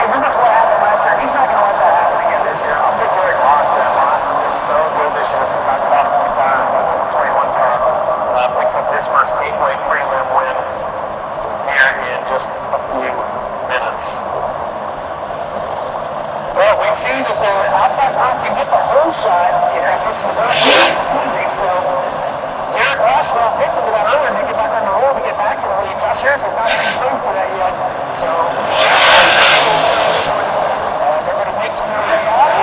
remember what happened last year. He's not going to let that happen again this year. I'll take Eric Moss. That Moss has been so good this year. We talked about it one time. 21 car. Picks up his first gateway prelim win here in just a few minutes. Well, we've seen that the outside front can get the whole shot. You know, push the burn. So, Derek Ross will pick to that earlier and get back on the roll to get back to the lead. Josh Harris has not been saved for that yet. So, they're going to make him their way out.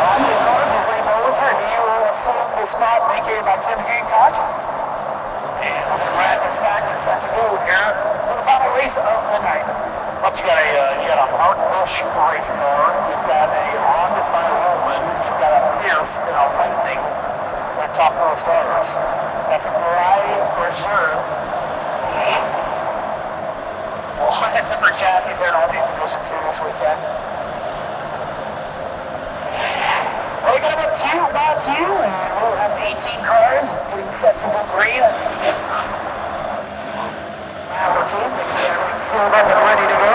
On his arm, he'll bring over. He will assume the spot vacated by Tim Hancock. And we're going to wrap this back and set to go here for the final race of the night. But you got a Martin Bush race car, you've got a Honda by Roman, you've got a Pierce and a Lightning with top row starters. That's a variety for sure. Well, had different chassis there in all these divisions here this weekend. Well, we got about 2 by 2, and we'll have 18 cars getting set to go green. Number 2, make sure everything's sealed up and ready to go.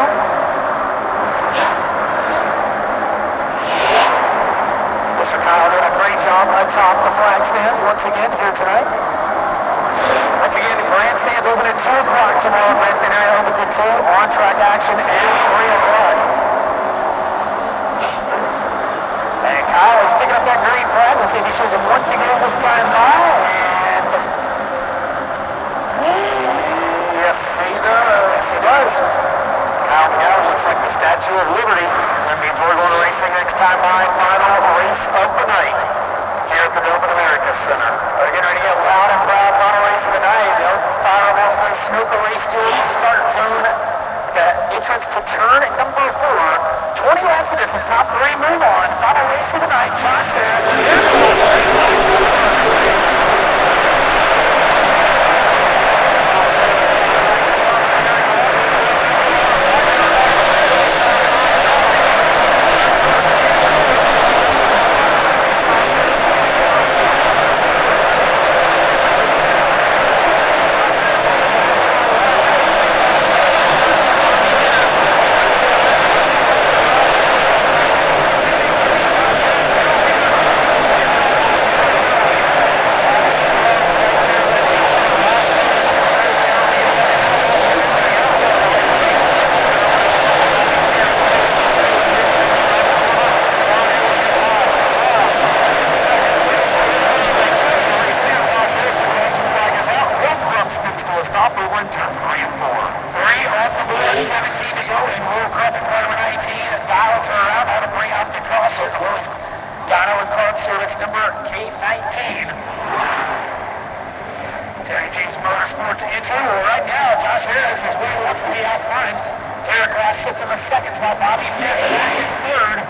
Mr. Kyle did a great job atop the flag stand once again here tonight. Once again, the grandstand's open at 2 o'clock tomorrow. Grandstand area opens at 2, on-track action at 3 o'clock. And Kyle is picking up that green flag. We'll see if he shows him one to go this time by. And yes, he does. He does. Kyle McGowan looks like the Statue of Liberty. That means we're going to racing next time by final race of the night here at the Lebanon America Center. We're getting ready to get loud and proud final race of the night. They'll fire them off the Snooker race to the start zone. The entrance to turn number 4. 20 laps of distance. Top 3 move on. Final race of the night. Josh Harris. Motorsports entry. Well, right now, Josh Harris is where he wants to be out front. Derek Ross sits in the second spot. Bobby Pierce back in third.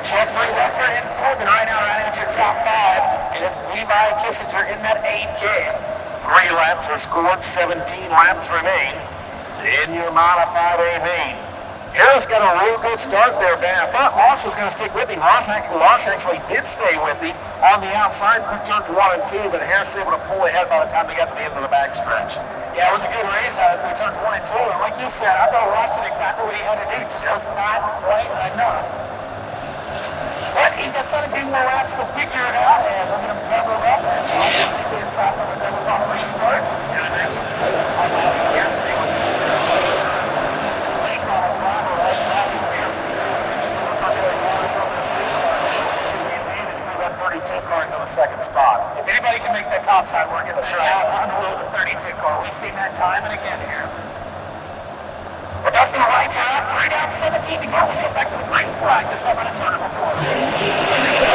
Jeffrey Leffert in fourth. And right now, right at your top 5 is Levi Kissinger in that 8K. 3 laps are scored. 17 laps remain in your modified main. Harris got a real good start there, Dan. I thought Ross was going to stick with him. Ross actually did stay with him on the outside through turns 1 and 2, but Harris was able to pull ahead by the time they got to the end of the backstretch. Yeah, it was a good race through turns 1 and 2, and like you said, I thought Ross did exactly what he had to do. It just was not quite enough. But he's got 17 more laps to figure it out, and we're going to double up. And inside of the double on restart. And I mentioned here. Car into the second spot. If anybody can make that top side work, it's out on the 32 car. We've seen that time and again here. We're dusting the lights out. 3 down, 17 to go. We'll get back to the green flag this time on a turn number 4.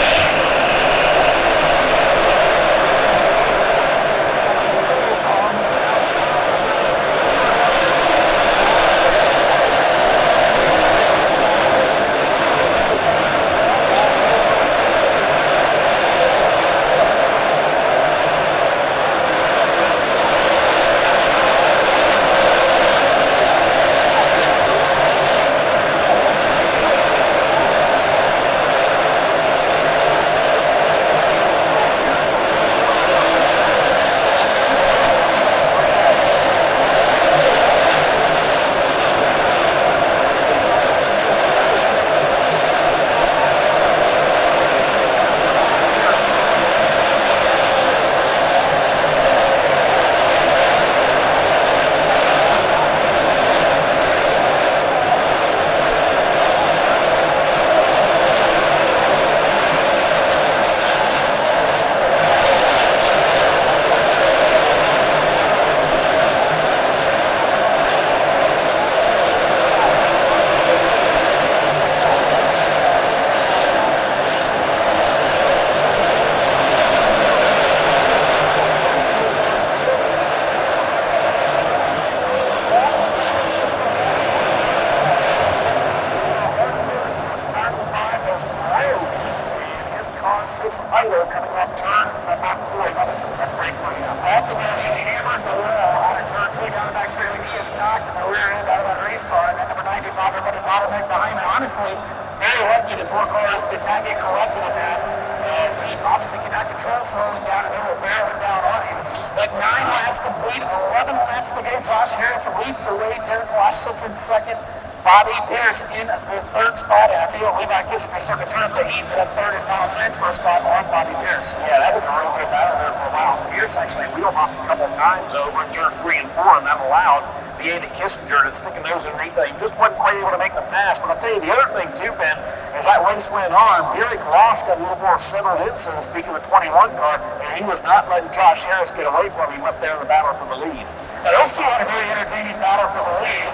honestly, very lucky that more cars did not get corrected in that. As he obviously cannot control slowing down, and they were barreling down on him. But 9 laps complete, 11 laps to go. Josh Harris leads the way. Derek Wash sits in second. Bobby Pierce in the third spot. And I tell you what, Levi Kissinger started to turn up the heat for that third and final transfer spot on Bobby Pierce. Yeah, that was a real good battle there for a while. Pierce actually wheel hopped a couple of times over in turns 3 and 4, and that allowed the Kissinger to stick a nose underneath that. He just wasn't quite able to make the pass. But I'll tell you, the other thing too, Ben, as that race went on, Derek Ross got a little more settled in, so to speak, in the 21 car, and he was not letting Josh Harris get away from him up there in the battle for the lead. Now, those two had a very entertaining battle for the lead.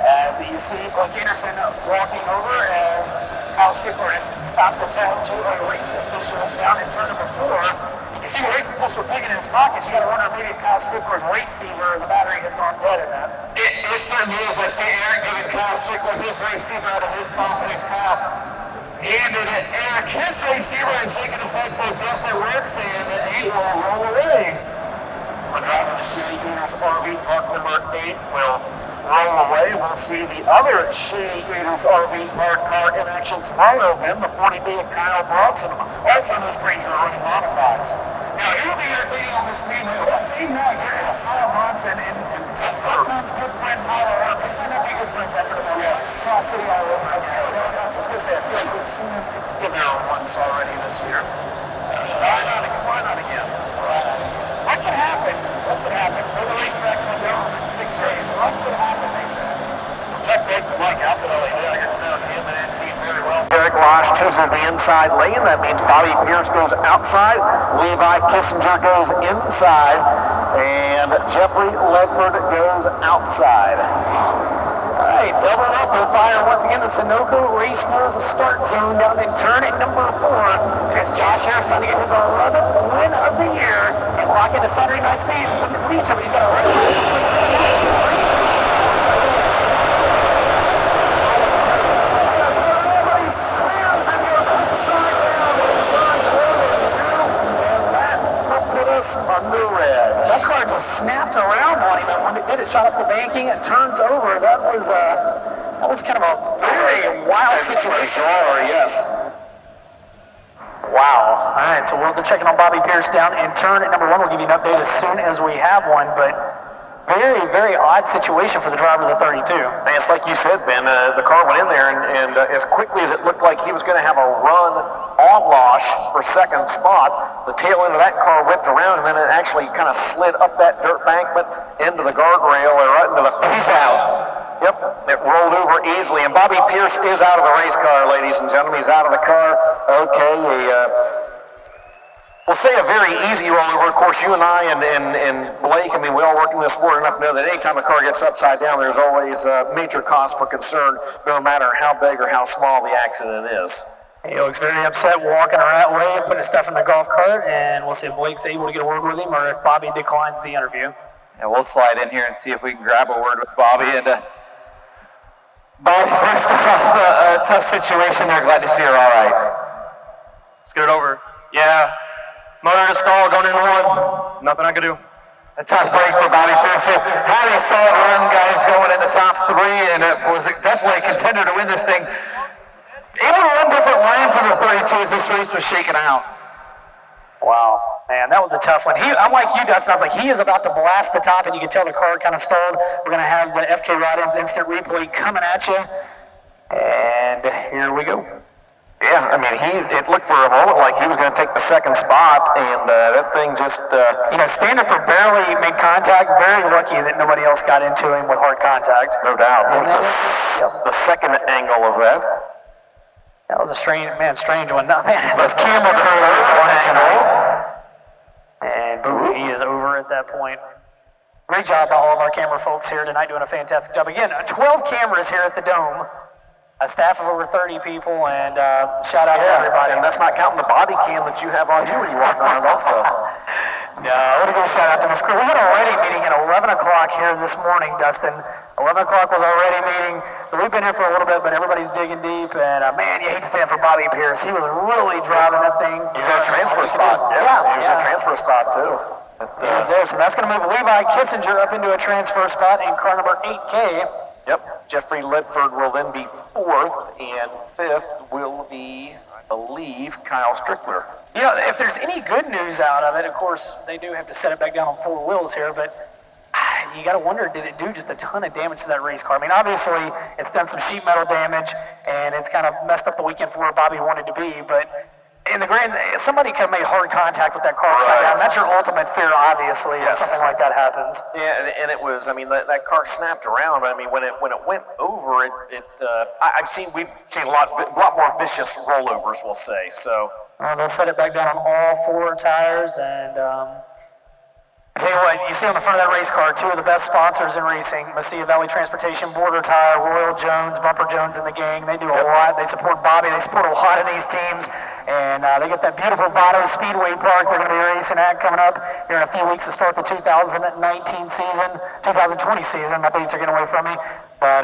As you see Blake Anderson walking over as Kyle Stickler has stopped the turn to a race official down in turn number 4. You see the race official picking in his pockets. You got to wonder maybe if Kyle Stickler's receiver, the battery has gone dead in that. It certainly is. I see Eric giving Kyle Stickler his receiver out of his pocket now. Handed it Eric his receiver and shaking his head says yes it works, and he will roll away. We're driving the Shady Gators RV park number 8 will roll away. We'll see the other Shady Gators RV park car in action tomorrow, Ben. The 40B of Kyle Bronson, also no stranger running modifieds. Now, it will be entertaining on this scene. We'll see now here is Kyle Bronson and sometimes good friend Tyler Earp. This is not be good friends after the moment. Yes. South City all over. I feel like we've seen him get there once already this year. Why not again? What could happen? What could happen? For the racetrack in the dome in 6 days. What could happen, they said? Check back the mic out there. I get to know him and that team very well. Derek Losh chooses the inside lane. That means Bobby Pierce goes outside. Levi Kissinger goes inside. And Jeffrey Ledford goes outside. All right, doubling up with fire once again. The Sunoco Race Wheels start zone down in turn at number 4. It's Josh Harris trying to get his 11th win of the year and lock into Saturday night's speed. He's got a under red. That car just snapped around on him, and when it did, it shot up the banking. It turns over. That was kind of a very wild situation. Yes. Wow. All right, so we'll be checking on Bobby Pierce down in turn at number 1. We'll give you an update as soon as we have one, but very, very odd situation for the driver of the 32. And it's like you said, Ben, the car went in there, and as quickly as it looked like he was going to have a run on Losh for second spot, the tail end of that car whipped around, and then it actually kind of slid up that dirt bankment into the guardrail and right into the face out. Yep, it rolled over easily, and Bobby Pierce is out of the race car, ladies and gentlemen. He's out of the car. Okay, we'll say a very easy rollover. Of course, you and I and Blake, I mean, we all work in this sport enough to know that anytime a car gets upside down, there's always major cause for concern, no matter how big or how small the accident is. He looks very upset walking the right way, putting his stuff in the golf cart, and we'll see if Blake's able to get a word with him or if Bobby declines the interview. And we'll slide in here and see if we can grab a word with Bobby. And Bobby, first off, a tough situation there. Glad to see her all right. Scoot over. Yeah. Motor to stall, going into 1. Nothing I can do. A tough break for Bobby Pierce. How do you saw it run, guys, going in the top 3, and it was definitely a contender to win this thing. Able to run different lines for the 32 as this race was shaken out. Wow, man, that was a tough one. I'm like you, Dustin. I was like, he is about to blast the top, and you can tell the car kind of stalled. We're going to have the FK Ride-Ins instant replay coming at you. And here we go. Yeah, I mean, it looked for a moment like he was going to take the second spot, and that thing just... Standard for barely made contact. Very lucky that nobody else got into him with hard contact. No doubt. The second angle of that. That was a strange one. No, man, the camera crew. And boom, he is over at that point. Great job by all of our camera folks here tonight, doing a fantastic job. Again, 12 cameras here at the Dome. A staff of over 30 people, and shout out to everybody. And that's not counting the body cam that you have on you when you walk around also. No, I want to give a shout out to this crew. We had a ready meeting at 11 o'clock here this morning, Dustin. 11 o'clock was our ready meeting, so we've been here for a little bit, but everybody's digging deep, and man, you hate to stand for Bobby Pierce. He was really driving that thing. He's in a transfer spot. He was in a transfer spot, too. He was there, so that's going to move Levi Kissinger up into a transfer spot in car number 8K. Yep. Jeffrey Ledford will then be 4th, and 5th will be, I believe, Kyle Strickler. You know, if there's any good news out of it, of course, they do have to set it back down on 4 wheels here, but you got to wonder, did it do just a ton of damage to that race car? I mean, obviously, it's done some sheet metal damage, and it's kind of messed up the weekend for where Bobby wanted to be, but in the grand, somebody could have made hard contact with that car upside down. That's your ultimate fear, obviously, if something like that happens. Yeah, and it was, I mean, that car snapped around, but I mean, when it went over, we've seen a lot more vicious rollovers, we'll say, so. They'll set it back down on all 4 tires, and I tell you what, you see on the front of that race car, 2 of the best sponsors in racing, Mesilla Valley Transportation, Border Tire, Royal Jones, Bumper Jones, and the gang. They do a lot. They support Bobby. They support a lot of these teams. And they get that beautiful Vado Speedway Park they're going to be racing at coming up here in a few weeks to start the 2019 season, 2020 season. My dates are getting away from me. But,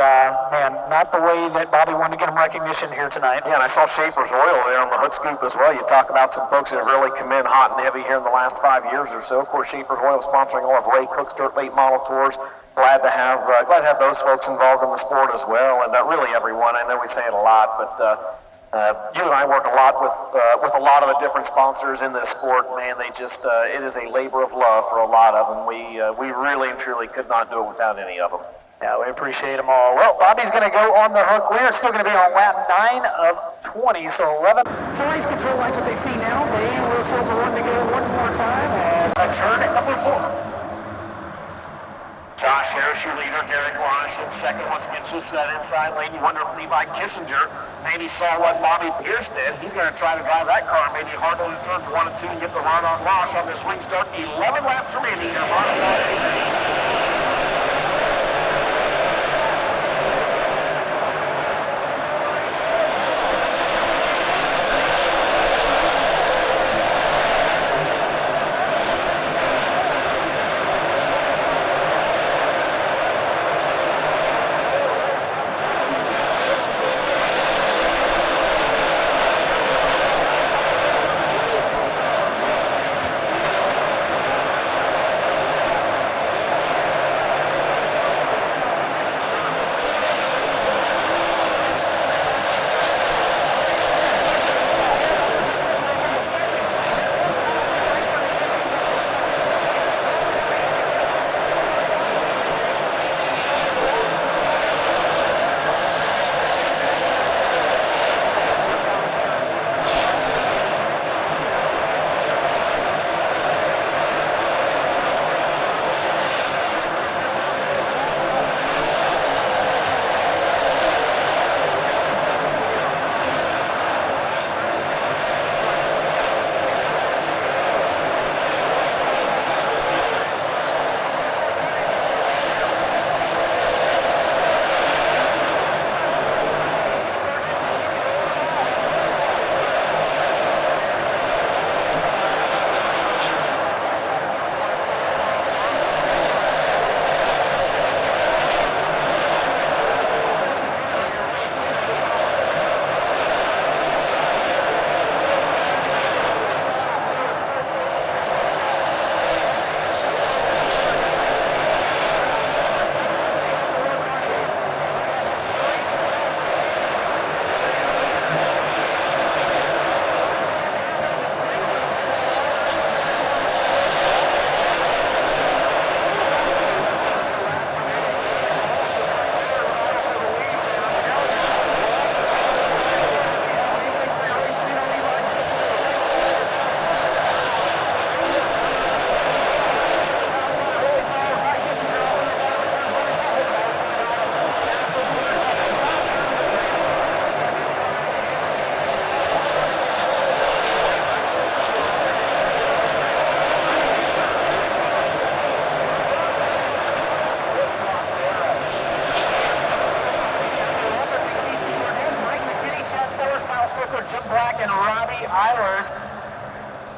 man, not the way that Bobby wanted to get him recognition here tonight. Yeah, and I saw Schaefer's Oil there on the hood scoop as well. You talk about some folks that have really come in hot and heavy here in the last 5 years or so. Of course, Schaefer's Oil sponsoring all of Ray Cook's Dirt Late Model Tours. Glad to have those folks involved in the sport as well, and really everyone. I know we say it a lot, but you and I work a lot with a lot of the different sponsors in this sport. Man, they just it is a labor of love for a lot of them. We really and truly could not do it without any of them. Yeah, we appreciate them all. Well, Bobby's going to go on the hook. We are still going to be on lap 9 of 20, so 11. So race control lights, what they see now, they will show for 1 to go one more time, and a turn at number 4. Josh Harris, your leader. Derek Wash in second. Once again, shifts to that inside lane. You wonder if Levi Kissinger maybe saw what Bobby Pierce did. He's going to try to drive that car. Maybe hardly turns 1 and 2 and get the run on Wash on this swing start. 11 laps remaining here.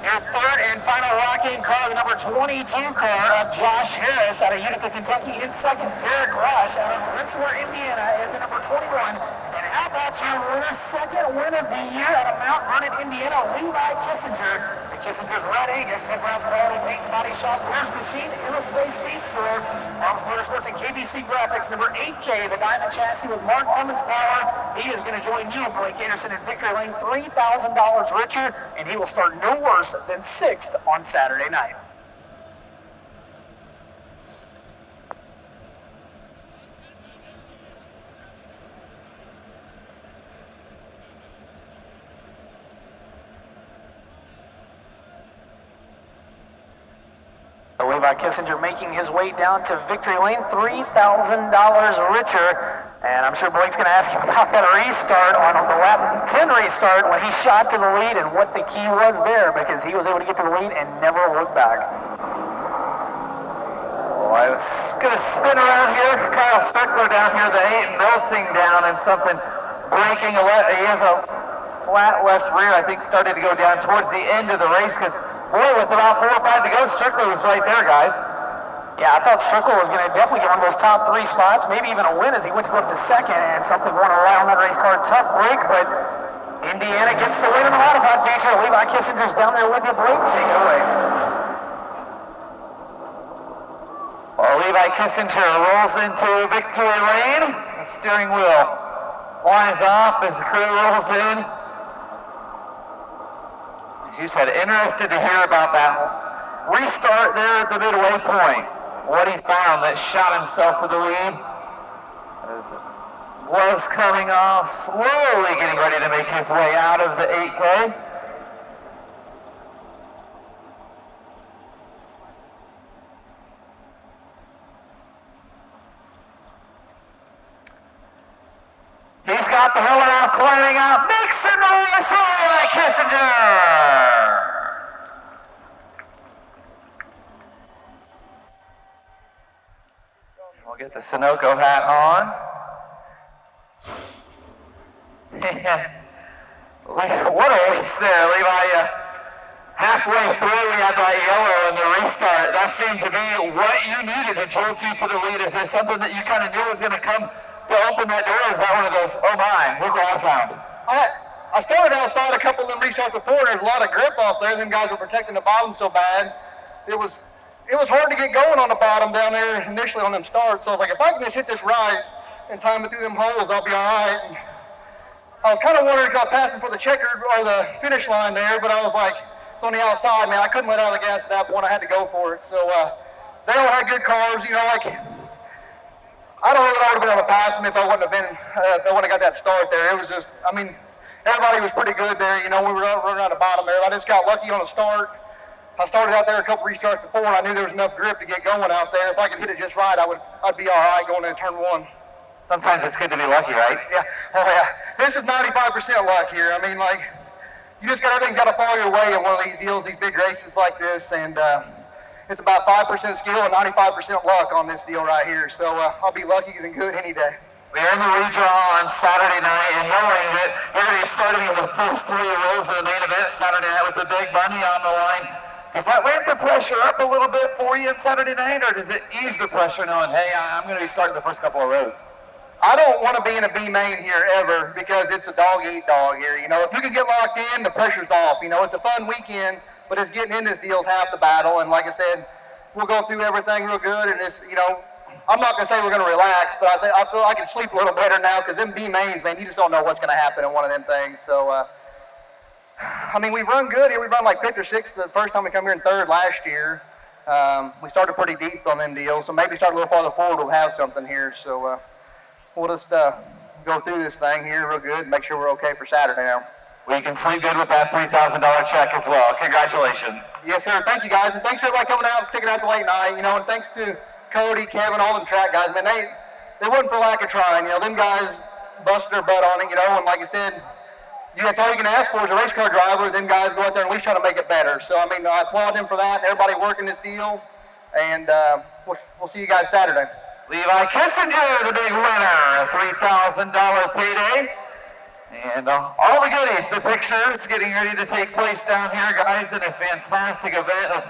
Your third and final rocking car, the number 22 car of Josh Harris out of Utica, Kentucky. In second, Derek Rush out of Rensselaer, Indiana, is the number 21. And how about your winner, second win of the year out of Mount Vernon, Indiana, Levi Kissinger. Kissinger's ready. Gets 10 rounds quality paint and body shop. Where's the machine? Endless Place Paint Store. Arms Motorsports and KBC Graphics, number 8K, the Diamond Chassis with Mark Cummins power. He is going to join you, Blake Anderson, in victory lane, $3,000 richer, and he will start no worse than 6th on Saturday night. Levi Kissinger making his way down to victory lane, $3,000 richer. And I'm sure Blake's going to ask him about that restart on the lap 10 restart when he shot to the lead and what the key was there, because he was able to get to the lead and never look back. Well, I was going to spin around here. Kyle Strickler down here, the 8 melting down and something breaking. He has a flat left rear, I think, started to go down towards the end of the race because, boy, with about 4 or 5 to go, Strickler was right there, guys. Yeah, I thought Strickler was going to definitely get one of those top 3 spots, maybe even a win as he went to go up to 2nd, and something going around that race car. Tough break, but Indiana gets the win in the modified feature. Levi Kissinger's down there with you, Blake. Take it away. Well, Levi Kissinger rolls into victory lane. The steering wheel flies off as the crew rolls in. As you said, interested to hear about that restart there at the midway point. What he found that shot himself to the lead. As gloves coming off, slowly getting ready to make his way out of the 8K. He's got the hell out, climbing out, makes the noise for Levi Kissinger. We'll get the Sunoco hat on. What a race there, Levi. Halfway through, we had that yellow in the restart. That seemed to be what you needed to jolt you to the lead. Is there something that you kind of knew was going to come to open that door? Is that one of those, oh my, look what I found? I started outside a couple of them restarts before, and there's a lot of grip off there. Them guys were protecting the bottom so bad. It was hard to get going on the bottom down there initially on them starts. So I was like, if I can just hit this right and time it through them holes, I'll be all right. And I was kind of wondering if I passed for the checkered or the finish line there, but I was like, it's on the outside, man. I couldn't let out of the gas at that point. I had to go for it. So they all had good cars, you know, like, I don't know that I would have been able to pass them if I wouldn't have got that start there. It was just, I mean, everybody was pretty good there. You know, we were running out of bottom there. I just got lucky on the start. I started out there a couple restarts before, and I knew there was enough grip to get going out there. If I could hit it just right, I'd be all right going into turn 1. Sometimes it's good to be lucky, right? Yeah. Oh yeah. This is 95% luck here. I mean, like, you just everything's got to fall your way in one of these deals, these big races like this, and it's about 5% skill and 95% luck on this deal right here. So I'll be lucky than good any day. We're in the redraw on Saturday night, and knowing that you're going to be starting in the first 3 rows of the main event Saturday night with the big money on the line. Does that ramp the pressure up a little bit for you on Saturday night, or does it ease the pressure knowing, hey, I'm going to be starting the first couple of rows? I don't want to be in a B main here ever because it's a dog-eat-dog here. You know, if you can get locked in, the pressure's off. You know, it's a fun weekend, but it's getting in this deal is half the battle. And like I said, we'll go through everything real good. And it's, you know, I'm not going to say we're going to relax, but I feel I can sleep a little better now because them B mains, man, you just don't know what's going to happen in one of them things. So, I mean, we've run good here. We run like 5th or 6th the first time we come here in 3rd last year. We started pretty deep on them deals, so maybe start a little farther forward, we'll have something here. So we'll just go through this thing here real good and make sure we're okay for Saturday now. Well, you can sleep good with that $3,000 check as well. Congratulations. Yes, sir. Thank you, guys. And thanks for everybody coming out and sticking out the late night. You know, and thanks to Cody, Kevin, all them track guys. Man, they wasn't for lack of trying. You know, them guys busted their butt on it, you know, and like I said, that's all you can ask for as a race car driver. Them guys go out there and at least try to make it better. So, I mean, I applaud them for that. Everybody working this deal. And we'll see you guys Saturday. Levi Kissinger, the big winner, a $3,000 payday. And all the goodies, the pictures getting ready to take place down here, guys, in a fantastic event of